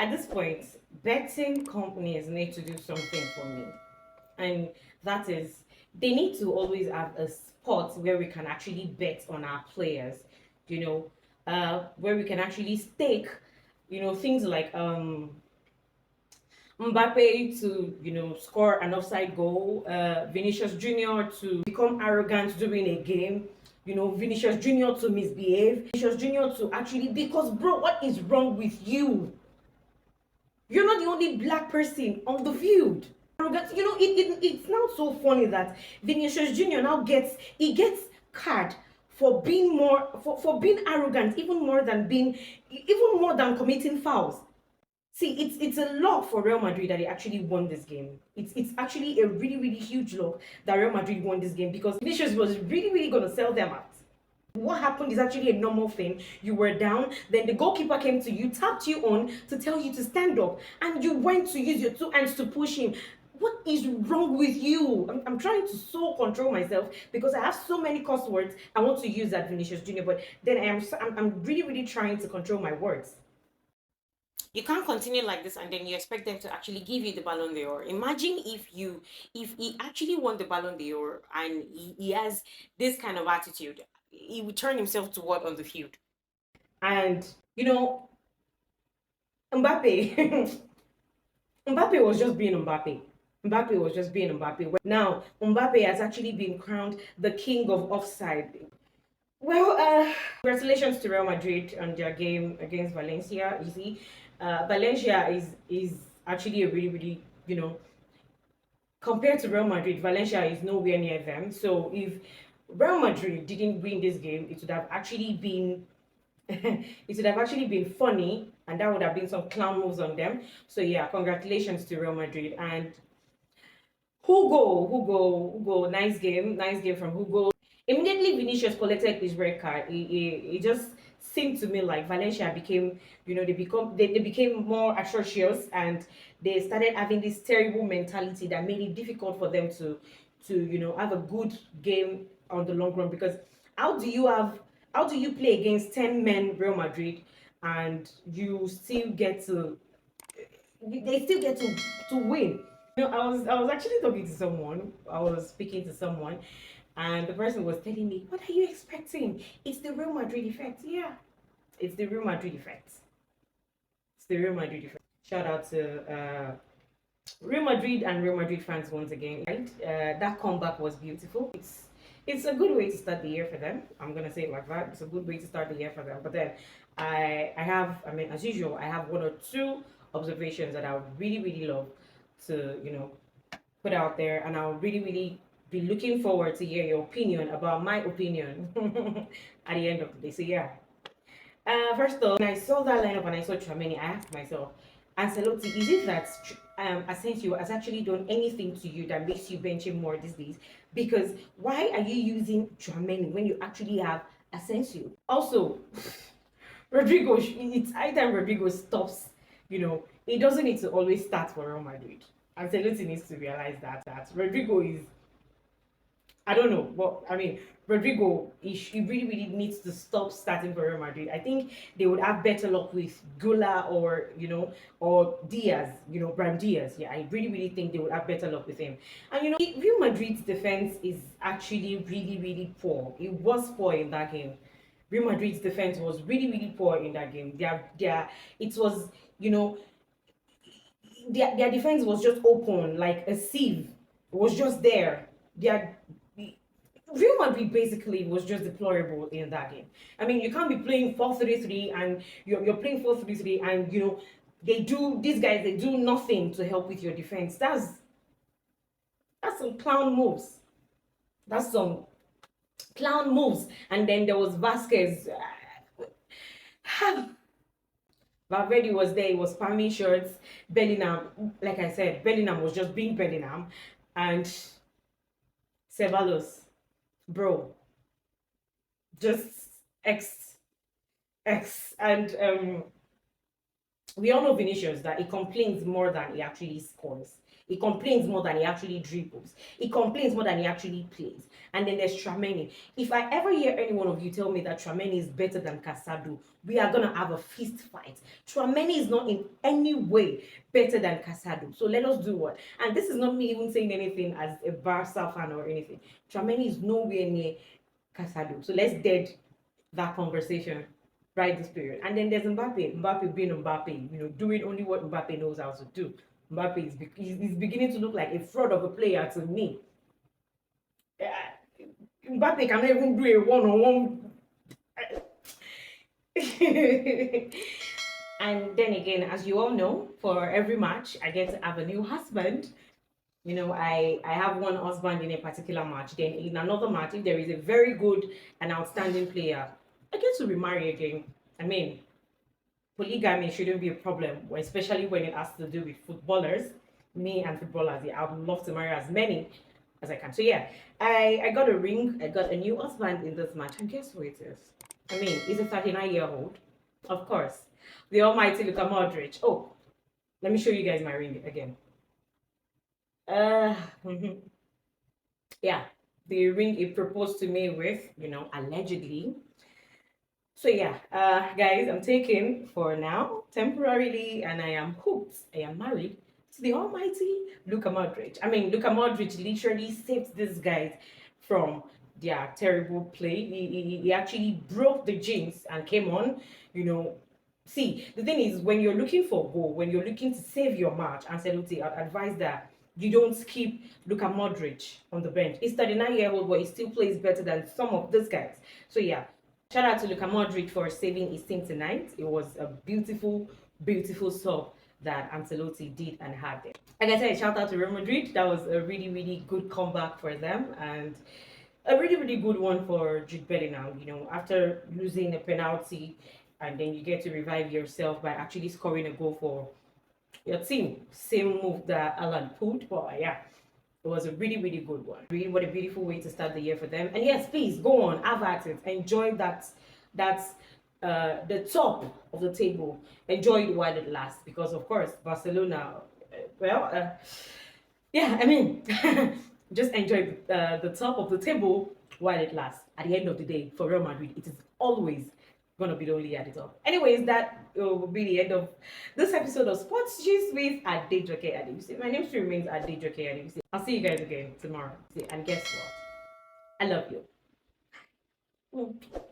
At this point, betting companies need to do something for me. And that is, they need to always have a spot where we can actually bet on our players, where we can actually stake, things like Mbappe to, score an offside goal, Vinicius Jr. to become arrogant during a game, Vinicius Jr. to misbehave, Vinicius Jr. to actually, because bro, what is wrong with you? You're not the only black person on the field. Arrogant, it's now so funny that Vinicius Jr. now gets card for being for being arrogant, even more than committing fouls. See, it's a luck for Real Madrid that they actually won this game. It's actually a really, really huge luck that Real Madrid won this game because Vinicius was really, really gonna sell them out. What happened is actually a normal thing. You were down, then the goalkeeper came to you, tapped you on to tell you to stand up, and you went to use your two hands to push him. What is wrong with you? I'm trying to so control myself because I have so many curse words I want to use at Vinicius Jr. But then I'm really, really trying to control my words. You can't continue like this and then you expect them to actually give you the Ballon d'Or. Imagine if he actually won the Ballon d'Or and he has this kind of attitude, he would turn himself to what on the field? And Mbappe, Mbappe was just being Mbappe. Mbappe was just being Mbappe. Now Mbappe has actually been crowned the king of offside. Well, congratulations to Real Madrid on their game against Valencia. You see, Valencia is actually a really, really, compared to Real Madrid, Valencia is nowhere near them. So if Real Madrid didn't win this game, it would have actually been it would have actually been funny, and that would have been some clown moves on them. So yeah, congratulations to Real Madrid and Hugo, nice game from Hugo. Immediately Vinicius collected his red card. It just seemed to me like Valencia became, they became more atrocious and they started having this terrible mentality that made it difficult for them to have a good game on the long run. Because how do you have how do you play against 10 men Real Madrid and you still get to they still get to win? I was actually talking to someone. I was speaking to someone, and the person was telling me, "What are you expecting? It's the Real Madrid effect." Yeah, it's the Real Madrid effect. It's the Real Madrid effect. Shout out to Real Madrid and Real Madrid fans once again. Right? That comeback was beautiful. It's a good way to start the year for them. I'm gonna say it like that. It's a good way to start the year for them. But then I mean, as usual, I have one or two observations that I would really, really love to put out there, and I'll really, really be looking forward to hear your opinion about my opinion at the end of the day. So yeah, first off, when I saw that lineup and I saw Tchouaméni, I asked myself, Ancelotti, is it that Asensio has actually done anything to you that makes you bench him more these days? Because why are you using Tchouaméni when you actually have Asensio? Also, Rodrigo, it's high time Rodrigo stops. He doesn't need to always start for Real Madrid. Ancelotti needs to realize that Rodrigo is, I don't know, but I mean, Rodrigo, he really, really needs to stop starting for Real Madrid. I think they would have better luck with Gula or Diaz, Brahim Diaz. Yeah, I really, really think they would have better luck with him. And Real Madrid's defense is actually really, really poor. It was poor in that game. Real Madrid's defense was really, really poor in that game. It was, their defense was just open like a sieve. It was just there. Their Real Madrid basically was just deplorable in that game. I mean, you can't be playing 4-3-3 and you're playing 4-3-3 and these guys they do nothing to help with your defense. That's some clown moves. That's some clown moves. And then there was Vasquez. Valverde was there, he was spamming shirts. Bellingham, like I said, Bellingham was just being Bellingham. And Ceballos, bro, just X. And we all know Vinicius that he complains more than he actually scores. He complains more than he actually dribbles. He complains more than he actually plays. And then there's Trameni. If I ever hear any one of you tell me that Trameni is better than Casado, we are gonna have a fist fight. Trameni is not in any way better than Casado. So let us do what? And this is not me even saying anything as a Barca fan or anything. Trameni is nowhere near Casado. So let's dead that conversation right this period. And then there's Mbappe. Mbappe being Mbappe, doing only what Mbappe knows how to do. Mbappe is beginning to look like a fraud of a player to me. Mbappe cannot even do a one-on-one. And then again, as you all know, for every match, I get to have a new husband. I have one husband in a particular match. Then in another match, if there is a very good and outstanding player, I get to remarry again. I mean, polygamy shouldn't be a problem, especially when it has to do with footballers. Me and footballers, yeah, I would love to marry as many as I can. So yeah, I got a ring. I got a new husband in this match, and guess who it is? I mean, he's a 39-year-old, of course, the almighty Luka Modric. Oh, let me show you guys my ring again. Uh, yeah, the ring he proposed to me with, allegedly. So yeah, guys, I'm taken for now, temporarily, and I am hooked. I am married to the almighty Luka Modric. I mean, Luka Modric literally saved these guys from their terrible play. He actually broke the jinx and came on, you know. See, the thing is, when you're looking for goal, when you're looking to save your match, Ancelotti, I'd advise that you don't keep Luka Modric on the bench. He's 39-year-old, but he still plays better than some of these guys. So yeah, shout out to Luka Modric for saving his team tonight. It was a beautiful, beautiful sub that Ancelotti did and had there. Like I said, shout out to Real Madrid. That was a really, really good comeback for them, and a really, really good one for Jude Bellingham. After losing a penalty, and then you get to revive yourself by actually scoring a goal for your team. Same move that Alan pulled, but yeah, it was a really, really good one. Really, what a beautiful way to start the year for them. And yes, please go on, have at it, enjoy that's the top of the table. Enjoy it while it lasts, because of course Barcelona. Yeah, I mean, just enjoy the top of the table while it lasts. At the end of the day, for Real Madrid, it is always gonna be the only at the top. Anyways, that will be the end of this episode of Sports Gist with Adejoke Adebisi. My name still remains Adejoke Adebisi. I'll see you guys again tomorrow. And guess what? I love you.